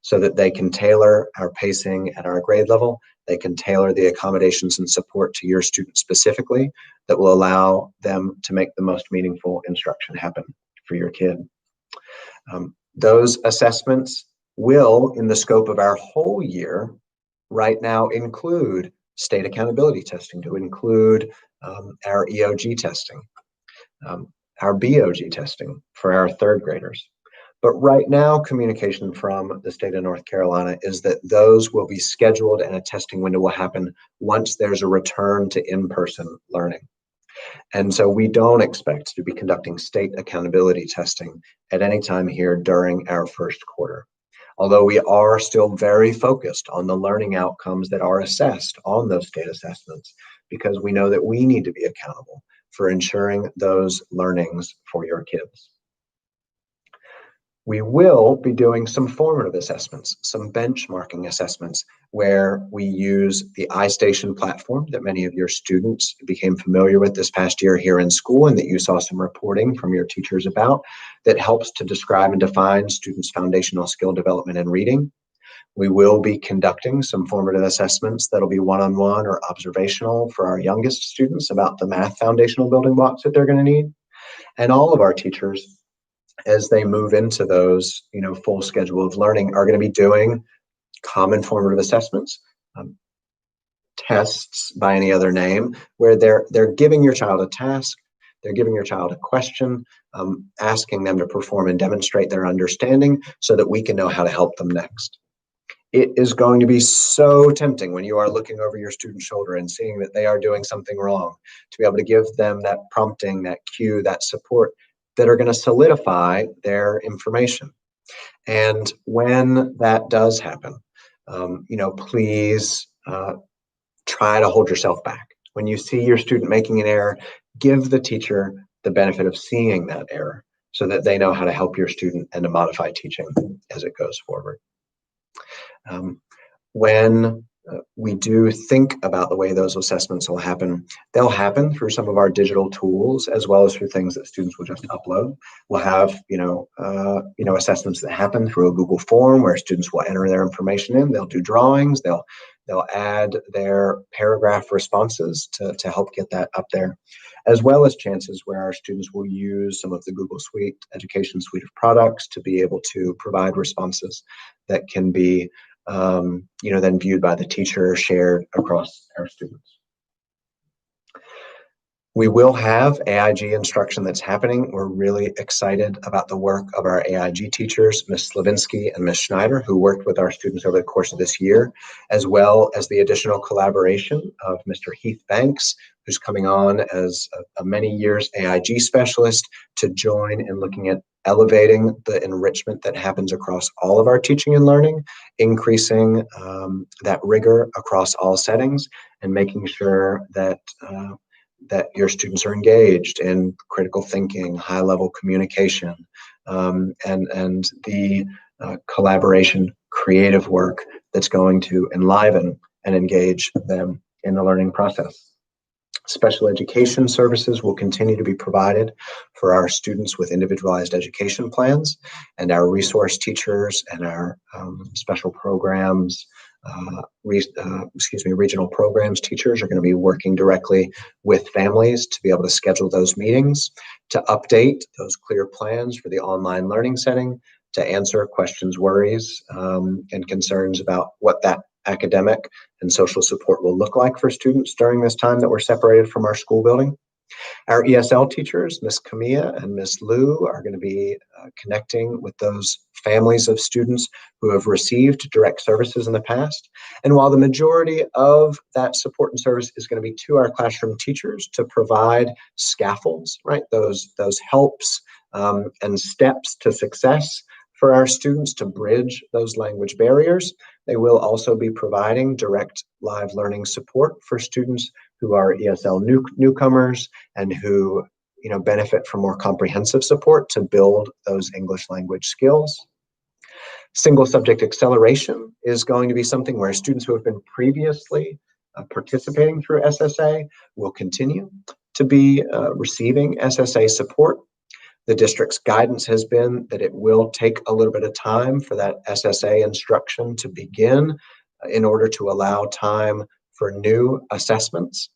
so that they can tailor our pacing at our grade level. They can tailor the accommodations and support to your student specifically that will allow them to make the most meaningful instruction happen for your kid. Those assessments will, in the scope of our whole year, right now include state accountability testing, to include our EOG testing, our BOG testing for our third graders. But right now, communication from the state of North Carolina is that those will be scheduled and a testing window will happen once there's a return to in-person learning. And so we don't expect to be conducting state accountability testing at any time here during our first quarter. Although we are still very focused on the learning outcomes that are assessed on those state assessments, because we know that we need to be accountable for ensuring those learnings for your kids. We will be doing some formative assessments, some benchmarking assessments, where we use the iStation platform that many of your students became familiar with this past year here in school, and that you saw some reporting from your teachers about, that helps to describe and define students' foundational skill development in reading. We will be conducting some formative assessments that'll be one-on-one or observational for our youngest students about the math foundational building blocks that they're going to need. And all of our teachers, as they move into those, full schedule of learning, are going to be doing common formative assessments, tests by any other name, where they're giving your child a task, they're giving your child a question, asking them to perform and demonstrate their understanding so that we can know how to help them next. It is going to be so tempting when you are looking over your student's shoulder and seeing that they are doing something wrong, to be able to give them that prompting, that cue, that support that are going to solidify their information. And when that does happen, please try to hold yourself back. When you see your student making an error, give the teacher the benefit of seeing that error so that they know how to help your student and to modify teaching as it goes forward. When we do think about the way those assessments will happen, they'll happen through some of our digital tools, as well as through things that students will just upload. We'll have, assessments that happen through a Google form where students will enter their information in. They'll do drawings. They'll add their paragraph responses to help get that up there, as well as chances where our students will use some of the Google Education suite of products to be able to provide responses that can be then viewed by the teacher, shared across our students. We will have AIG instruction that's happening. We're really excited about the work of our AIG teachers, Ms. Slavinsky and Ms. Schneider, who worked with our students over the course of this year, as well as the additional collaboration of Mr. Heath Banks, who's coming on as a many years AIG specialist to join in looking at elevating the enrichment that happens across all of our teaching and learning, increasing that rigor across all settings, and making sure that your students are engaged in critical thinking, high-level communication, and the collaboration, creative work that's going to enliven and engage them in the learning process. Special education services will continue to be provided for our students with individualized education plans, and our resource teachers and our special programs, regional programs teachers are going to be working directly with families to be able to schedule those meetings, to update those clear plans for the online learning setting, to answer questions, worries, and concerns about what that academic and social support will look like for students during this time that we're separated from our school building. Our ESL teachers, Ms. Camilla and Ms. Lou, are going to be connecting with those families of students who have received direct services in the past. And while the majority of that support and service is going to be to our classroom teachers to provide scaffolds, right, those helps and steps to success for our students to bridge those language barriers, they will also be providing direct live learning support for students who are ESL newcomers and who benefit from more comprehensive support to build those English language skills. Single subject acceleration is going to be something where students who have been previously participating through SSA will continue to be receiving SSA support. The district's guidance has been that it will take a little bit of time for that SSA instruction to begin in order to allow time for new assessments.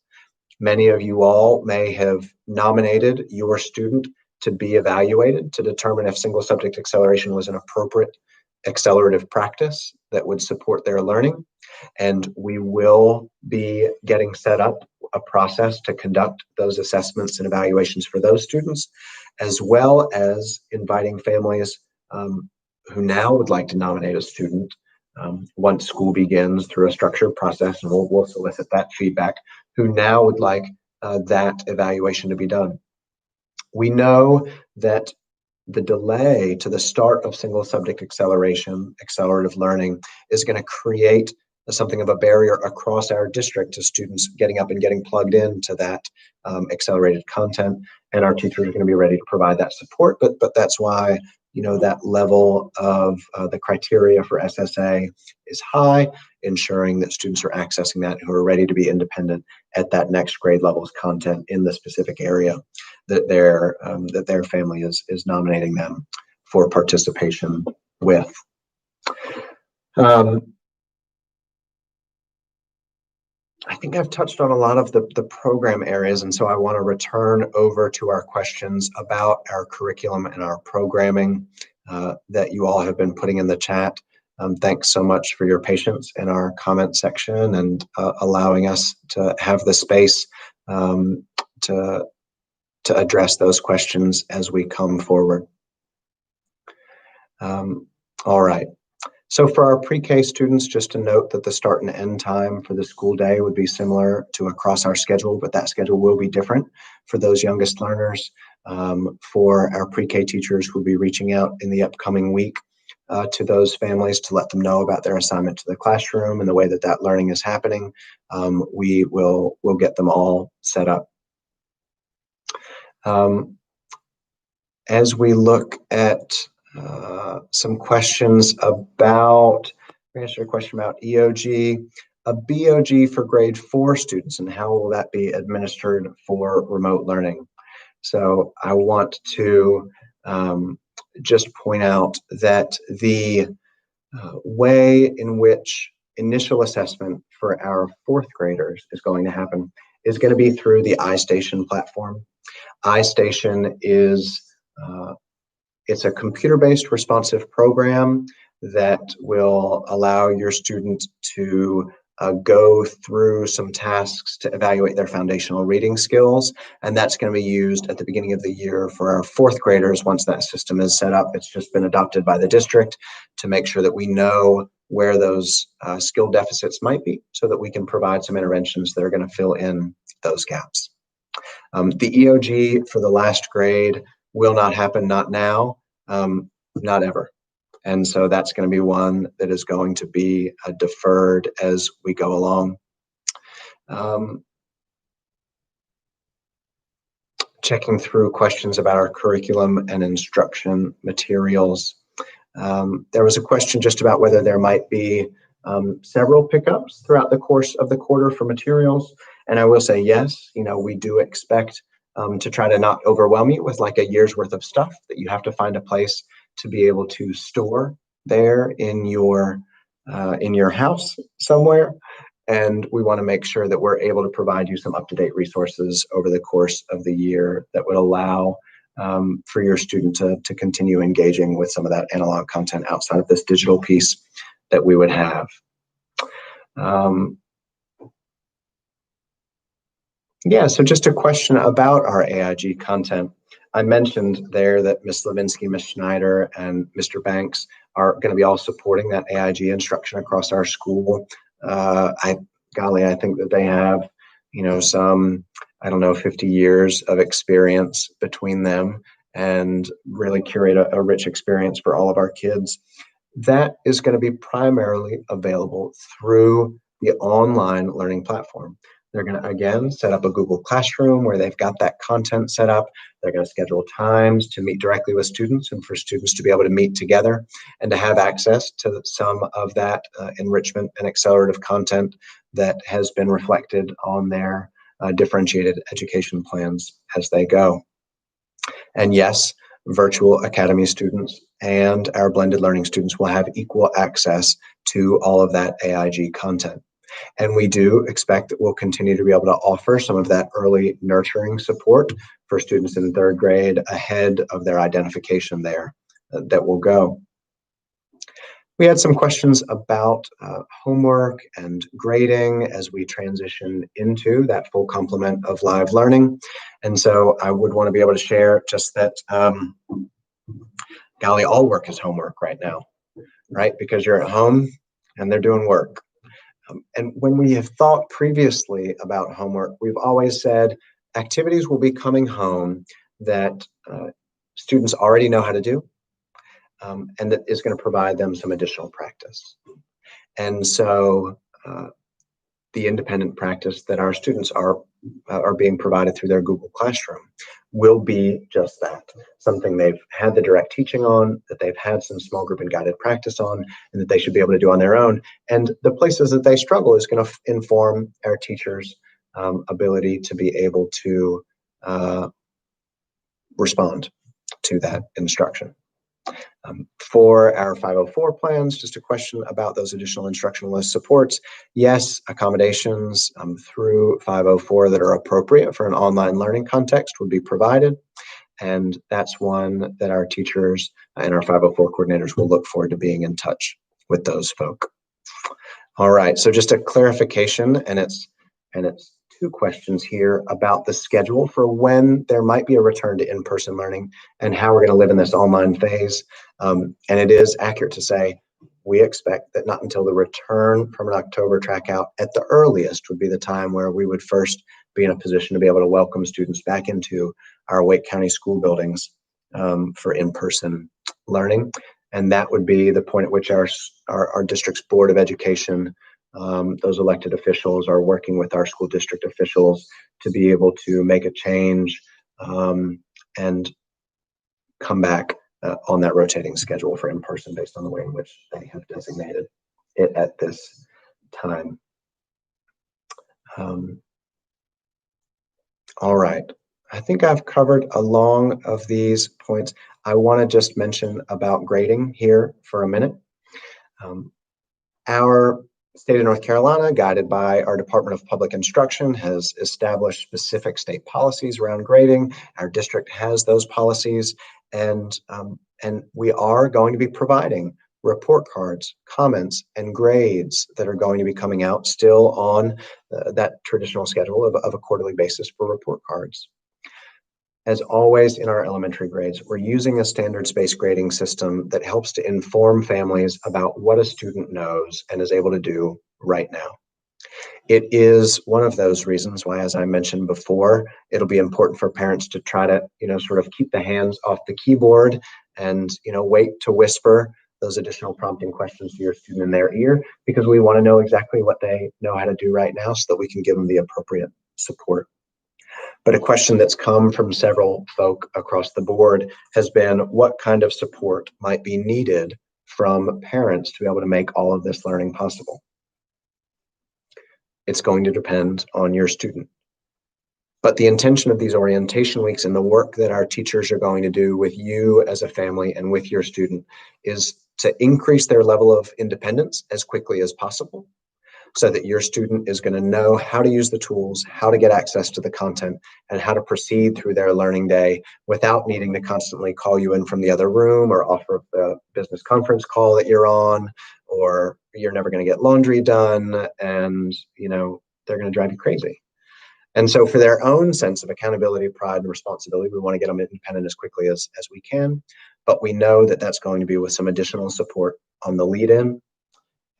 Many of you all may have nominated your student to be evaluated to determine if single subject acceleration was an appropriate accelerative practice that would support their learning. And we will be getting set up a process to conduct those assessments and evaluations for those students, as well as inviting families who now would like to nominate a student once school begins through a structured process, and we'll solicit that feedback, who now would like that evaluation to be done. We know that the delay to the start of single subject acceleration, accelerative learning, is going to create something of a barrier across our district to students getting up and getting plugged into that accelerated content, and our teachers are going to be ready to provide that support. But that's why, you know, that level of the criteria for SSA is high, ensuring that students are accessing that who are ready to be independent at that next grade level's content in the specific area that their family is nominating them for participation with. I think I've touched on a lot of the program areas, and so I want to return over to our questions about our curriculum and our programming that you all have been putting in the chat. Thanks so much for your patience in our comment section and allowing us to have the space to address those questions as we come forward. All right. So for our pre-K students, just to note that the start and end time for the school day would be similar to across our schedule, but that schedule will be different for those youngest learners. For our pre-K teachers, we'll be reaching out in the upcoming week to those families to let them know about their assignment to the classroom and the way that that learning is happening. We'll get them all set up. As we look at some questions about, answer a question about EOG, a BOG for grade 4 students, and how will that be administered for remote learning? So I want to just point out that the way in which initial assessment for our 4th graders is going to happen is going to be through the iStation platform. iStation is it's a computer-based responsive program that will allow your student to go through some tasks to evaluate their foundational reading skills, and that's going to be used at the beginning of the year for our 4th graders. Once that system is set up, it's just been adopted by the district to make sure that we know where those skill deficits might be so that we can provide some interventions that are going to fill in those gaps. The EOG for the last grade will not happen, not now, not ever. And so that's going to be one that is going to be deferred as we go along. Checking through questions about our curriculum and instruction materials. There was a question just about whether there might be several pickups throughout the course of the quarter for materials. And I will say yes, you know, we do expect to try to not overwhelm you with like a year's worth of stuff that you have to find a place to be able to store there in your house somewhere. And we want to make sure that we're able to provide you some up-to-date resources over the course of the year that would allow for your student to continue engaging with some of that analog content outside of this digital piece that we would have. Yeah, so just a question about our AIG content. I mentioned there that Ms. Levinsky, Ms. Schneider, and Mr. Banks are going to be all supporting that AIG instruction across our school. I think that they have, you know, some, 50 years of experience between them and really curate a rich experience for all of our kids. That is going to be primarily available through the online learning platform. They're going to, again, set up a Google Classroom where they've got that content set up. They're going to schedule times to meet directly with students and for students to be able to meet together and to have access to some of that enrichment and accelerative content that has been reflected on their differentiated education plans as they go. And yes, virtual academy students and our blended learning students will have equal access to all of that AIG content. And we do expect that we'll continue to be able to offer some of that early nurturing support for students in 3rd grade ahead of their identification there that will go. We had some questions about homework and grading as we transition into that full complement of live learning. And so I would want to be able to share just that, all work is homework right now, right? Because you're at home and they're doing work. And when we have thought previously about homework, we've always said, activities will be coming home that students already know how to do, and that is going to provide them some additional practice. And so the independent practice that our students are being provided through their Google Classroom will be just that, something they've had the direct teaching on, that they've had some small group and guided practice on, and that they should be able to do on their own. And the places that they struggle is going to inform our teachers' ability to be able to respond to that instruction. For our 504 plans, just a question about those additional instructionalist supports. Yes, accommodations through 504 that are appropriate for an online learning context would be provided. And that's one that our teachers and our 504 coordinators will look forward to being in touch with those folk. All right, so just a clarification, and it's two questions here about the schedule for when there might be a return to in-person learning and how we're going to live in this online phase. And it is accurate to say we expect that not until the return from an October track out at the earliest would be the time where we would first be in a position to be able to welcome students back into our Wake County school buildings for in-person learning. And that would be the point at which our district's Board of Education, those elected officials, are working with our school district officials to be able to make a change and come back on that rotating schedule for in-person based on the way in which they have designated it at this time. All right, I think I've covered a long of these points. I want to just mention about grading here for a minute. Our state of North Carolina, guided by our Department of Public Instruction, has established specific state policies around grading. Our district has those policies, and we are going to be providing report cards, comments, and grades that are going to be coming out still on that traditional schedule of a quarterly basis for report cards. As always in our elementary grades, we're using a standards-based grading system that helps to inform families about what a student knows and is able to do right now. It is one of those reasons why, as I mentioned before, it'll be important for parents to try to, sort of keep the hands off the keyboard and, wait to whisper those additional prompting questions to your student in their ear, because we want to know exactly what they know how to do right now so that we can give them the appropriate support. But a question that's come from several folk across the board has been what kind of support might be needed from parents to be able to make all of this learning possible. It's going to depend on your student. But the intention of these orientation weeks and the work that our teachers are going to do with you as a family and with your student is to increase their level of independence as quickly as possible, so that your student is going to know how to use the tools, how to get access to the content, and how to proceed through their learning day without needing to constantly call you in from the other room or offer the business conference call that you're on, or you're never going to get laundry done and, they're going to drive you crazy. And so for their own sense of accountability, pride, and responsibility, we want to get them independent as quickly as we can. But we know that that's going to be with some additional support on the lead-in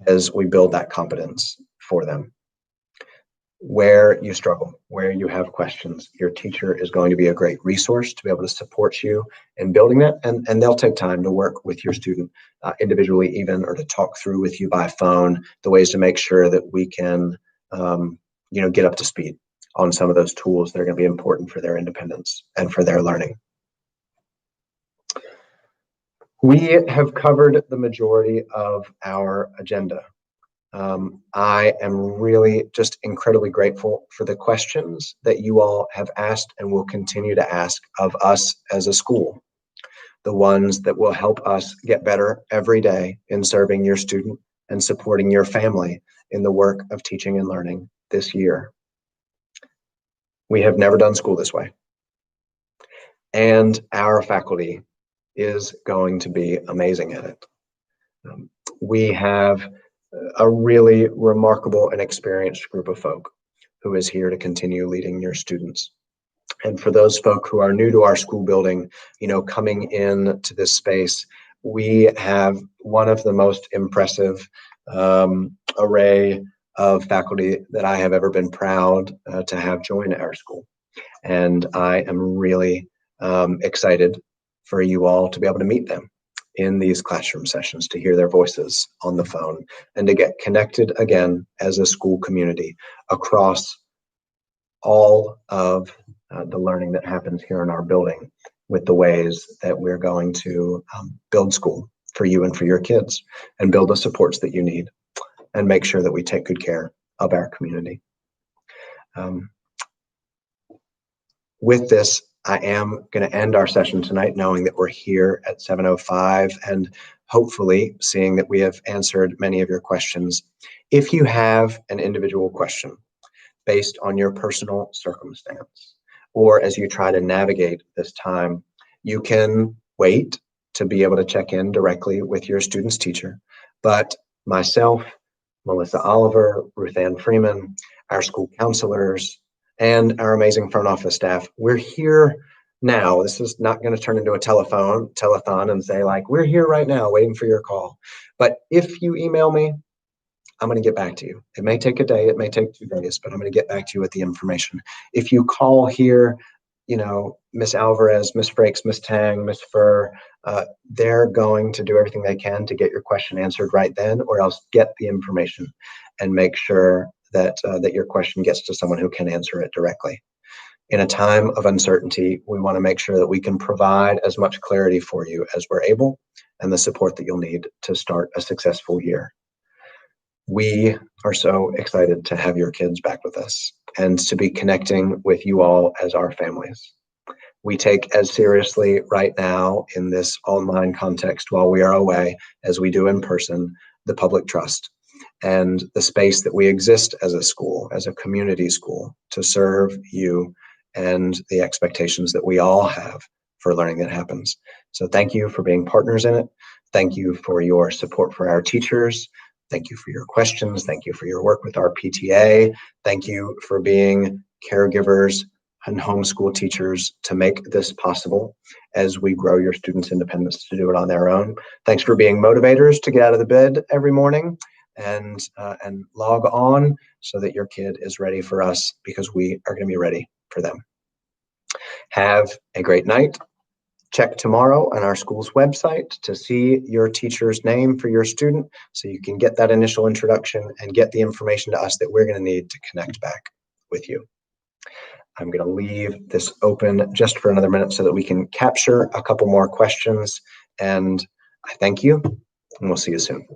as we build that competence for them. Where you struggle, where you have questions, your teacher is going to be a great resource to be able to support you in building that, and they'll take time to work with your student individually even, or to talk through with you by phone the ways to make sure that we can get up to speed on some of those tools that are going to be important for their independence and for their learning. We have covered the majority of our agenda. I am really just incredibly grateful for the questions that you all have asked and will continue to ask of us as a school, the ones that will help us get better every day in serving your student and supporting your family in the work of teaching and learning this year. We have never done school this way, and our faculty is going to be amazing at it. We have a really remarkable and experienced group of folk who is here to continue leading your students. And for those folk who are new to our school building, coming in to this space, we have one of the most impressive array of faculty that I have ever been proud to have join our school. And I am really excited for you all to be able to meet them in these classroom sessions, to hear their voices on the phone, and to get connected again as a school community across all of the learning that happens here in our building, with the ways that we're going to build school for you and for your kids, and build the supports that you need, and make sure that we take good care of our community. With this, I am going to end our session tonight knowing that we're here at 7:05 and hopefully seeing that we have answered many of your questions. If you have an individual question based on your personal circumstance, or as you try to navigate this time, you can wait to be able to check in directly with your student's teacher. But myself, Melissa Oliver, Ruth Ann Freeman, our school counselors, and our amazing front office staff, we're here now. This is not going to turn into a telethon and say like, we're here right now waiting for your call. But if you email me, I'm going to get back to you. It may take a day, it may take 2 days, but I'm going to get back to you with the information. If you call here, you know, Miss Alvarez, Miss Frakes, Miss Tang, Miss Furr, they're going to do everything they can to get your question answered right then, or else get the information and make sure that that your question gets to someone who can answer it directly. In a time of uncertainty, we want to make sure that we can provide as much clarity for you as we're able, and the support that you'll need to start a successful year. We are so excited to have your kids back with us and to be connecting with you all as our families. We take as seriously right now in this online context while we are away as we do in person, the public trust and the space that we exist as a school, as a community school, to serve you and the expectations that we all have for learning that happens. So thank you for being partners in it. Thank you for your support for our teachers. Thank you for your questions. Thank you for your work with our PTA. Thank you for being caregivers and homeschool teachers to make this possible as we grow your students' independence to do it on their own. Thanks for being motivators to get out of the bed every morning and log on so that your kid is ready for us, because we are going to be ready for them. Have a great night. Check tomorrow on our school's website to see your teacher's name for your student so you can get that initial introduction and get the information to us that we're going to need to connect back with you. I'm going to leave this open just for another minute so that we can capture a couple more questions. And I thank you, and we'll see you soon.